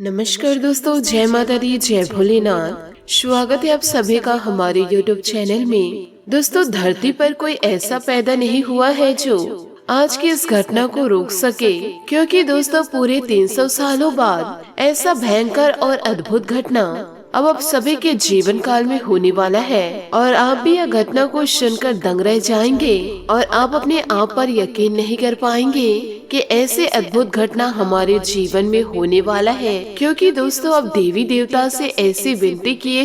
नमस्कार दोस्तों, जय माता दी, जय भोलेनाथ। स्वागत है आप सभी का हमारे YouTube चैनल में। दोस्तों, धरती पर कोई ऐसा पैदा नहीं हुआ है जो आज की इस घटना को रोक सके, क्योंकि दोस्तों पूरे 300 सालों बाद ऐसा भयंकर और अद्भुत घटना अब आप सभी के जीवन काल में होने वाला है और आप भी यह घटना को सुनकर दंग रह जाएंगे और आप अपने आप पर यकीन नहीं कर पाएंगे कि ऐसे अद्भुत घटना हमारे जीवन में होने वाला है। क्योंकि दोस्तों अब देवी देवता से ऐसी विनती किए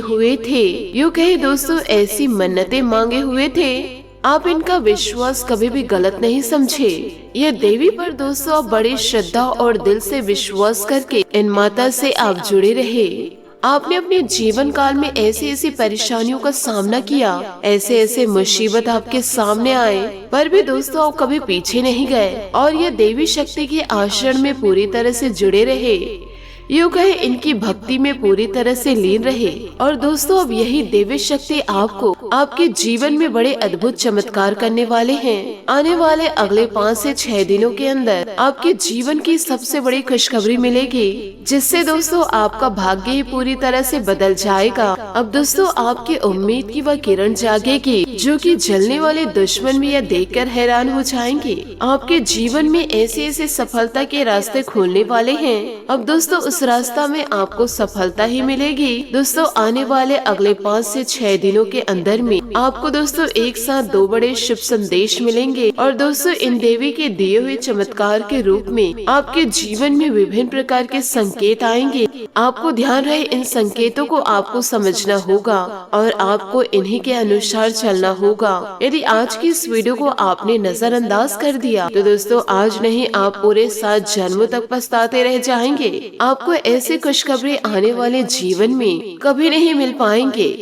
हुए थे, यूँ कहे दोस्तों ऐसी मन्नतें मांगे हुए थे, आप इनका विश्वास कभी भी गलत नहीं समझे। ये देवी पर दोस्तों आप बड़ी श्रद्धा और दिल से विश्वास करके इन माता से आप जुड़े रहे। आपने अपने जीवन काल में ऐसी परेशानियों का सामना किया, ऐसे मुसीबत आपके सामने आए, पर भी दोस्तों आप कभी पीछे नहीं गए और ये देवी शक्ति के आश्रम में पूरी तरह से जुड़े रहे, यूँ कहे इनकी भक्ति में पूरी तरह से लीन रहे। और दोस्तों अब यही देवी शक्ति आपको आपके जीवन में बड़े अद्भुत चमत्कार करने वाले हैं। आने वाले अगले 5 से 6 दिनों के अंदर आपके जीवन की सबसे बड़ी खुशखबरी मिलेगी, जिससे दोस्तों आपका भाग्य ही पूरी तरह से बदल जाएगा। अब दोस्तों आपकी उम्मीद की वह किरण जागेगी, जो कि जलने वाले दुश्मन भी यह देखकर हैरान हो जाएंगे। आपके जीवन में ऐसे सफलता के रास्ते खोलने वाले हैं। अब दोस्तों उस रास्ता में आपको सफलता ही मिलेगी। दोस्तों आने वाले अगले 5 से 6 दिनों के अंदर में आपको दोस्तों एक साथ 2 बड़े शुभ संदेश मिलेंगे और दोस्तों इन देवी के दिए हुए चमत्कार के रूप में आपके जीवन में विभिन्न प्रकार के संकेत आएंगे। आपको ध्यान रहे, इन संकेतों को आपको समझना होगा और आपको इन्हीं के अनुसार चलना होगा। यदि आज की इस वीडियो को आपने नजरअंदाज कर दिया तो दोस्तों आज नहीं आप पूरे 7 जन्मों तक पछताते रह जाएंगे। आपको ऐसी खुशखबरी आने वाले जीवन में कभी नहीं मिल पाएंगे,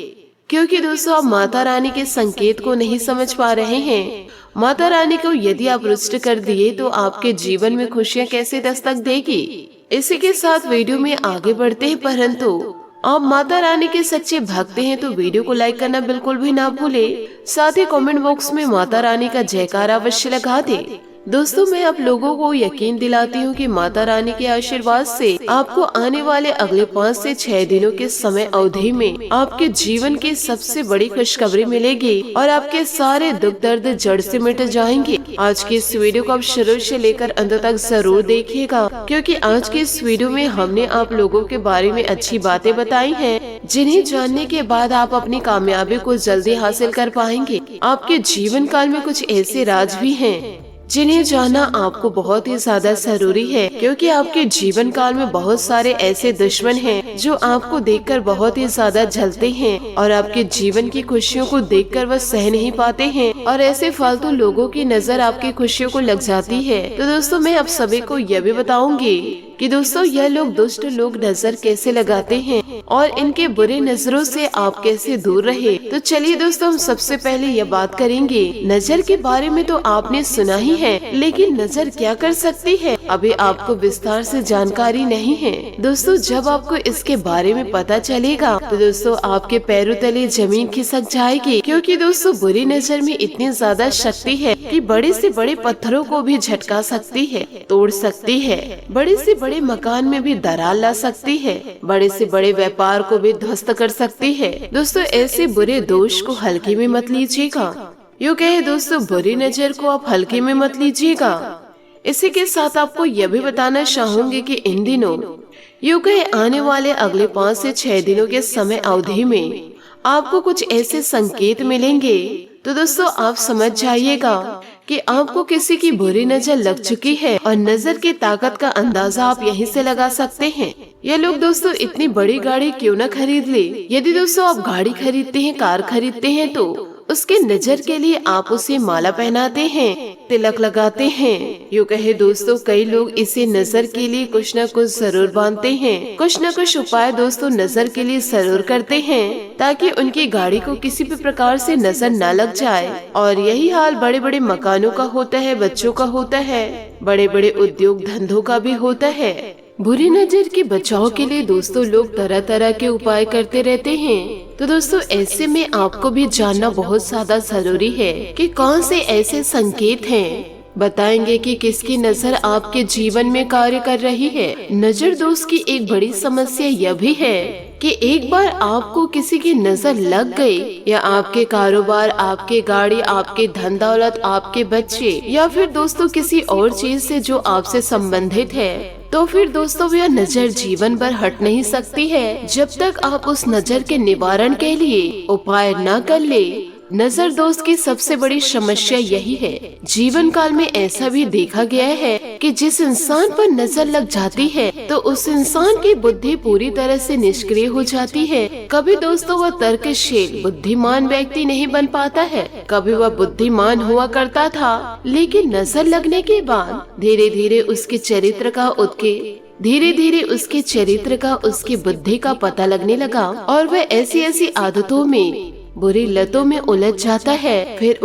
क्योंकि दोस्तों आप माता रानी के संकेत को नहीं समझ पा रहे हैं। माता रानी को यदि आप रुष्ट कर दिए तो आपके जीवन में खुशियाँ कैसे दस्तक देगी। इसी के साथ वीडियो में आगे बढ़ते हैं, परंतु आप माता रानी के सच्चे भक्त हैं तो वीडियो को लाइक करना बिल्कुल भी ना भूले। साथ ही कमेंट बॉक्स में माता रानी का जयकारा अवश्य लगा दे। दोस्तों मैं आप लोगों को यकीन दिलाती हूँ कि माता रानी के आशीर्वाद से आपको आने वाले अगले 5 से 6 दिनों के समय अवधि में आपके जीवन की सबसे बड़ी खुशखबरी मिलेगी और आपके सारे दुख दर्द जड़ से मिट जाएंगे। आज की इस वीडियो को आप शुरू से लेकर अंत तक जरूर देखिएगा, क्योंकि आज की इस वीडियो में हमने आप लोगों के बारे में अच्छी बातें बताई हैं, जिन्हें जानने के बाद आप अपनी कामयाबी को जल्दी हासिल कर पाएंगे। आपके जीवन काल में कुछ ऐसे राज भी हैं जिन्हें जानना आपको बहुत ही ज्यादा जरूरी है, क्योंकि आपके जीवन काल में बहुत सारे ऐसे दुश्मन हैं जो आपको देखकर बहुत ही ज्यादा जलते हैं और आपके जीवन की खुशियों को देखकर वह सह नहीं पाते हैं और ऐसे फालतू लोगों की नजर आपकी खुशियों को लग जाती है। तो दोस्तों मैं आप सभी को यह भी बताऊंगी कि दोस्तों यह लोग दुष्ट लोग नजर कैसे लगाते हैं और इनके बुरे नजरों से आप कैसे दूर रहे। तो चलिए दोस्तों हम सबसे पहले यह बात करेंगे। नजर के बारे में तो आपने सुना ही है, लेकिन नजर क्या कर सकती है अभी आपको विस्तार से जानकारी नहीं है। दोस्तों जब आपको इसके बारे में पता चलेगा तो दोस्तों आपके पैरों तले जमीन खिसक जाएगी, क्योंकि दोस्तों बुरी नजर में इतनी ज्यादा शक्ति है कि बड़े से बड़े पत्थरों को भी झटका सकती है, तोड़ सकती है, बड़े से बड़े मकान में भी दरार ला सकती है, बड़े से बड़े व्यापार को भी ध्वस्त कर सकती है। दोस्तों ऐसे बुरे दोष को हल्के में मत लीजिएगा, यूँ कहे दोस्तों बुरी नजर को आप हल्के में मत लीजिएगा। इसी के साथ आपको यह भी बताना चाहूंगी कि इन दिनों यूँ कहे आने वाले अगले 5 से 6 दिनों के समय अवधि में आपको कुछ ऐसे संकेत मिलेंगे, तो दोस्तों आप समझ जाइएगा कि आपको किसी की बुरी नजर लग चुकी है और नजर की ताकत का अंदाजा आप यहीं से लगा सकते हैं। ये लोग दोस्तों इतनी बड़ी गाड़ी क्यों न खरीद ले। यदि दोस्तों आप गाड़ी खरीदते हैं, कार खरीदते हैं, तो उसके नजर के लिए आप उसे माला पहनाते हैं, तिलक लगाते हैं। यूँ कहे दोस्तों कई लोग इसे नजर के लिए कुछ न कुछ जरूर बांधते हैं, कुछ न कुछ उपाय दोस्तों नजर के लिए जरूर करते हैं, ताकि उनकी गाड़ी को किसी भी प्रकार से नजर न लग जाए। और यही हाल बड़े बड़े मकानों का होता है, बच्चों का होता है, बड़े बड़े उद्योग धंधों का भी होता है। बुरी नजर के बचाव के लिए दोस्तों लोग तरह तरह के उपाय करते रहते हैं। तो दोस्तों ऐसे में आपको भी जानना बहुत ज्यादा जरूरी है कि कौन से ऐसे संकेत हैं बताएंगे कि किसकी नजर आपके जीवन में कार्य कर रही है। नजर दोस्त की एक बड़ी समस्या यह भी है कि एक बार आपको किसी की नजर लग गई, या आपके कारोबार, आपके गाड़ी, आपके धन दौलत, आपके बच्चे, या फिर दोस्तों किसी और चीज से जो आपसे संबंधित है, तो फिर दोस्तों यह नजर जीवन भर हट नहीं सकती है जब तक आप उस नजर के निवारण के लिए उपाय न कर ले। नजर दोस्त की सबसे बड़ी समस्या यही है। जीवन काल में ऐसा भी देखा गया है कि जिस इंसान पर नजर लग जाती है तो उस इंसान की बुद्धि पूरी तरह से निष्क्रिय हो जाती है। कभी दोस्तों वह तर्कशील बुद्धिमान व्यक्ति नहीं बन पाता है, कभी वह बुद्धिमान हुआ करता था, लेकिन नजर लगने के बाद धीरे धीरे उसके चरित्र का उसकी बुद्धि का पता लगने लगा और वह ऐसी ऐसी आदतों में, बुरी लतों में उलझ जाता है। फिर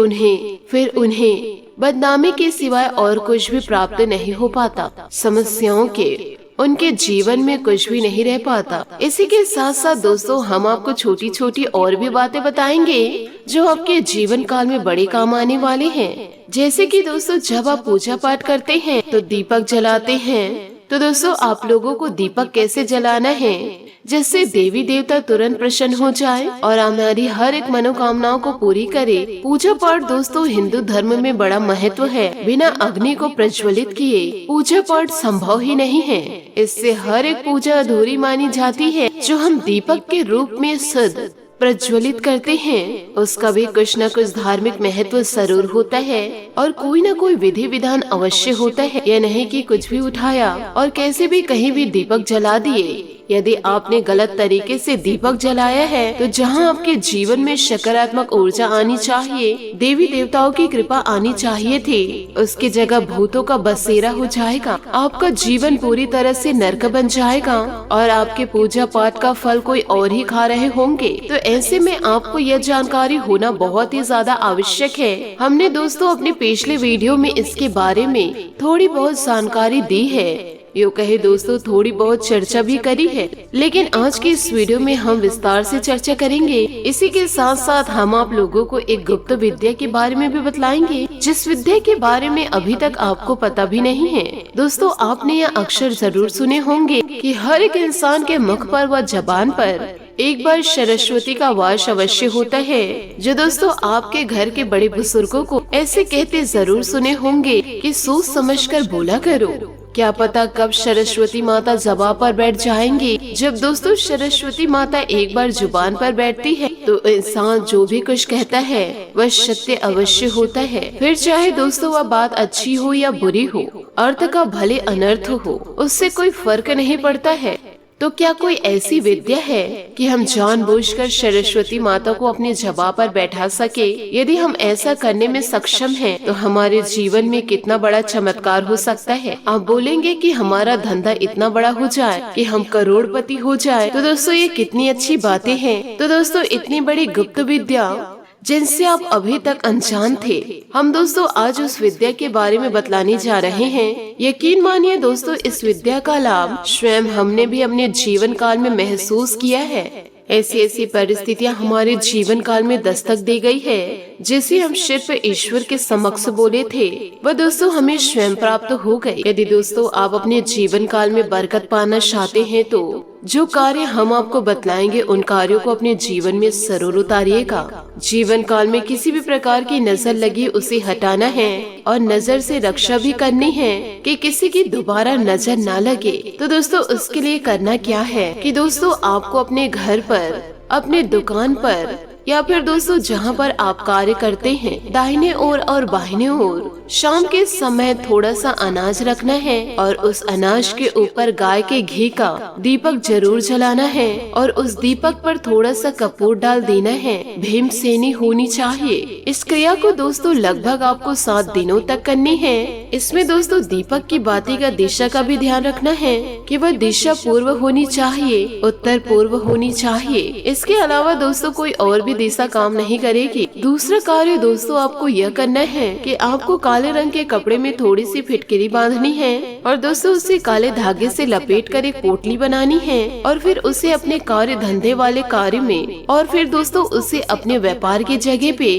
उन्हें बदनामी के सिवाय और कुछ भी प्राप्त नहीं हो पाता। समस्याओं के उनके जीवन में कुछ भी नहीं रह पाता। इसी के साथ साथ दोस्तों हम आपको छोटी छोटी और भी बातें बताएंगे जो आपके जीवन काल में बड़े काम आने वाले हैं। जैसे कि दोस्तों जब आप पूजा पाठ करते हैं तो दीपक जलाते हैं, तो दोस्तों आप लोगों को दीपक कैसे जलाना है जिससे देवी देवता तुरंत प्रसन्न हो जाए और हमारी हर एक मनोकामनाओं को पूरी करे। पूजा पाठ दोस्तों हिंदू धर्म में बड़ा महत्व है। बिना अग्नि को प्रज्वलित किए पूजा पाठ संभव ही नहीं है। इससे हर एक पूजा अधूरी मानी जाती है। जो हम दीपक के रूप में शुद्ध प्रज्वलित करते हैं उसका भी कुछ न कुछ धार्मिक महत्व जरूर होता है और कोई न कोई विधि विधान अवश्य होता है। यह नहीं कि कुछ भी उठाया और कैसे भी कहीं भी दीपक जला दिए। यदि आपने गलत तरीके से दीपक जलाया है तो जहां आपके जीवन में सकारात्मक ऊर्जा आनी चाहिए, देवी देवताओं की कृपा आनी चाहिए थी, उसकी जगह भूतों का बसेरा हो जाएगा। आपका जीवन पूरी तरह से नरक बन जाएगा और आपके पूजा पाठ का फल कोई और ही खा रहे होंगे। तो ऐसे में आपको यह जानकारी होना बहुत ही ज्यादा आवश्यक है। हमने दोस्तों अपने पिछले वीडियो में इसके बारे में थोड़ी बहुत जानकारी दी है, यूँ कहे दोस्तों थोड़ी बहुत चर्चा भी करी है, लेकिन आज की इस वीडियो में हम विस्तार से चर्चा करेंगे। इसी के साथ साथ हम आप लोगों को एक गुप्त विद्या के बारे में भी बतलाएंगे जिस विद्या के बारे में अभी तक आपको पता भी नहीं है। दोस्तों आपने यह अक्षर जरूर सुने होंगे कि हर एक इंसान के मुख पर व जबान पर एक बार सरस्वती का वास अवश्य होता है। जो दोस्तों आपके घर के बड़े बुजुर्गों को ऐसे कहते जरूर सुने होंगे कि सोच समझकर बोला करो, क्या पता कब सरस्वती माता जबान पर बैठ जाएंगी। जब दोस्तों सरस्वती माता एक बार जुबान पर बैठती है तो इंसान जो भी कुछ कहता है वह सत्य अवश्य होता है। फिर चाहे दोस्तों वह बात अच्छी हो या बुरी हो, अर्थ का भले अनर्थ हो, उससे कोई फर्क नहीं पड़ता है। तो क्या कोई ऐसी विद्या है कि हम जानबूझकर सरस्वती माता को अपनी जबान पर बैठा सके? यदि हम ऐसा करने में सक्षम हैं, तो हमारे जीवन में कितना बड़ा चमत्कार हो सकता है। आप बोलेंगे कि हमारा धंधा इतना बड़ा हो जाए कि हम करोड़पति हो जाए। तो दोस्तों ये कितनी अच्छी बातें हैं। तो दोस्तों इतनी बड़ी गुप्त विद्या जिनसे आप अभी तक अनजान थे, हम दोस्तों आज उस विद्या के बारे में बतलाने जा रहे हैं। यकीन मानिए दोस्तों इस विद्या का लाभ स्वयं हमने भी अपने जीवन काल में महसूस किया है। ऐसी ऐसी परिस्थितियां हमारे जीवन काल में दस्तक दे गई है जिसे हम सिर्फ ईश्वर के समक्ष बोले थे, वह दोस्तों हमें स्वयं प्राप्त हो गई। यदि दोस्तों आप अपने जीवन काल में बरकत पाना चाहते हैं तो जो कार्य हम आपको बतलाएंगे उन कार्यों को अपने जीवन में जरूर उतारिएगा। जीवन काल में किसी भी प्रकार की नजर लगी उसे हटाना है और नजर से रक्षा भी करनी है कि किसी की दोबारा नजर ना लगे। तो दोस्तों उसके लिए करना क्या है कि दोस्तों आपको अपने घर पर, अपने दुकान पर या फिर दोस्तों जहाँ पर आप कार्य करते हैं दाहिने ओर और बाहिने ओर शाम के समय थोड़ा सा अनाज रखना है और उस अनाज के ऊपर गाय के घी का दीपक जरूर जलाना है और उस दीपक पर थोड़ा सा कपूर डाल देना है। भीमसेनी होनी चाहिए। इस क्रिया को दोस्तों लगभग आपको 7 दिनों तक करनी है। इसमें दोस्तों दीपक की बाती का दिशा का भी ध्यान रखना है कि वह दिशा पूर्व होनी चाहिए, उत्तर पूर्व होनी चाहिए। इसके अलावा दोस्तों कोई और भी दिशा काम नहीं करेगी। दूसरा कार्य दोस्तों आपको यह करना है कि आपको काले रंग के कपड़े में थोड़ी सी फिटकरी बांधनी है और दोस्तों उसे काले धागे से लपेट कर एक पोटली बनानी है और फिर उसे अपने कार्य धंधे वाले कार्य में और फिर दोस्तों उसे अपने व्यापार की जगह पे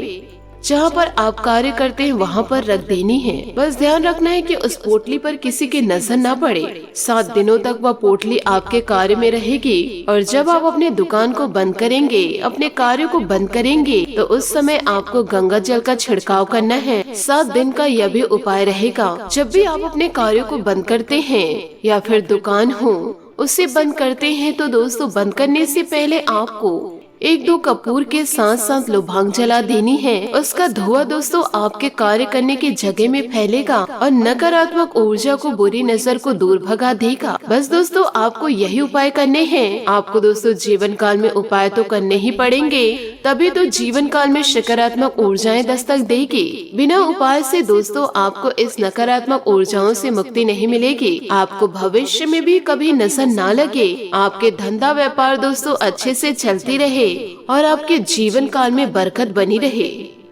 जहाँ पर आप कार्य करते हैं वहाँ पर रख देनी है। बस ध्यान रखना है कि उस पोटली पर किसी की नजर ना पड़े। 7 दिनों तक वह पोटली आपके कार्य में रहेगी और जब आप अपने दुकान को बंद करेंगे, अपने कार्य को बंद करेंगे, तो उस समय आपको गंगा जल का छिड़काव करना है। 7 दिन का यह भी उपाय रहेगा। जब भी आप अपने कार्य को बंद करते हैं या फिर दुकान हो उसे बंद करते हैं, तो दोस्तों बंद करने से पहले आपको 1-2 कपूर के साथ साथ लोबांग जला देनी है। उसका धुआं दोस्तों आपके कार्य करने की जगह में फैलेगा और नकारात्मक ऊर्जा को, बुरी नजर को दूर भगा देगा। बस दोस्तों आपको यही उपाय करने हैं। आपको दोस्तों जीवन काल में उपाय तो करने ही पड़ेंगे, तभी तो जीवन काल में सकारात्मक ऊर्जाएं दस्तक देगी। बिना उपाय से दोस्तों आपको इस नकारात्मक ऊर्जाओं से मुक्ति नहीं मिलेगी। आपको भविष्य में भी कभी नजर ना लगे, आपके धंधा व्यापार दोस्तों अच्छे से चलती रहे और आपके जीवन काल में बरकत बनी रहे।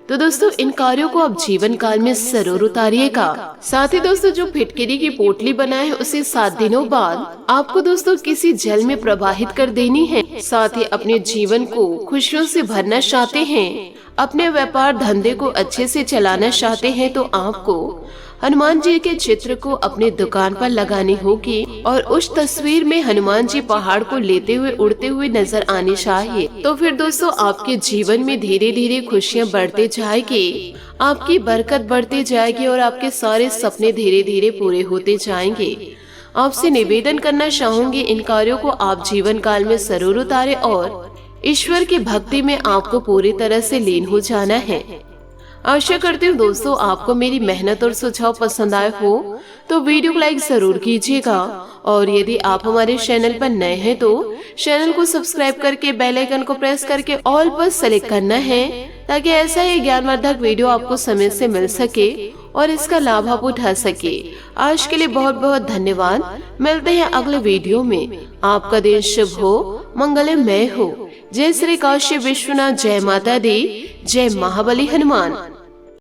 तो दोस्तों इन कार्यों को आप जीवन काल में जरूर उतारिएगा। साथ ही दोस्तों जो फिटकरी की पोटली बनाए उसे 7 दिनों बाद आपको दोस्तों किसी जल में प्रवाहित कर देनी है। साथ ही अपने जीवन को खुशियों से भरना चाहते हैं, अपने व्यापार धंधे को अच्छे से चलाना चाहते हैं, तो आपको हनुमान जी के चित्र को अपने दुकान पर लगानी होगी और उस तस्वीर में हनुमान जी पहाड़ को लेते हुए उड़ते हुए नजर आनी चाहिए। तो फिर दोस्तों आपके जीवन में धीरे धीरे खुशियां बढ़ते जाएगी, आपकी बरकत बढ़ती जाएगी और आपके सारे सपने धीरे धीरे पूरे होते जाएंगे। आपसे निवेदन करना चाहूंगी इन कार्यों को आप जीवन काल में जरूर उतारे और ईश्वर की भक्ति में आपको पूरी तरह से लीन हो जाना है। आशा करती हूँ दोस्तों आपको मेरी मेहनत और सुझाव पसंद आए हो तो वीडियो को लाइक जरूर कीजिएगा और यदि आप हमारे चैनल पर नए हैं तो चैनल को सब्सक्राइब करके बेल आइकन को प्रेस करके ऑल पर सेलेक्ट करना है, ताकि ऐसा ही ज्ञानवर्धक वीडियो आपको समय से मिल सके और इसका लाभ आप उठा सके। आज के लिए बहुत बहुत धन्यवाद। मिलते हैं अगले वीडियो में। आपका दिन शुभ हो, मंगलमय हो। जय श्री काशी विश्वनाथ, जय माता दी, जय महाबली हनुमान।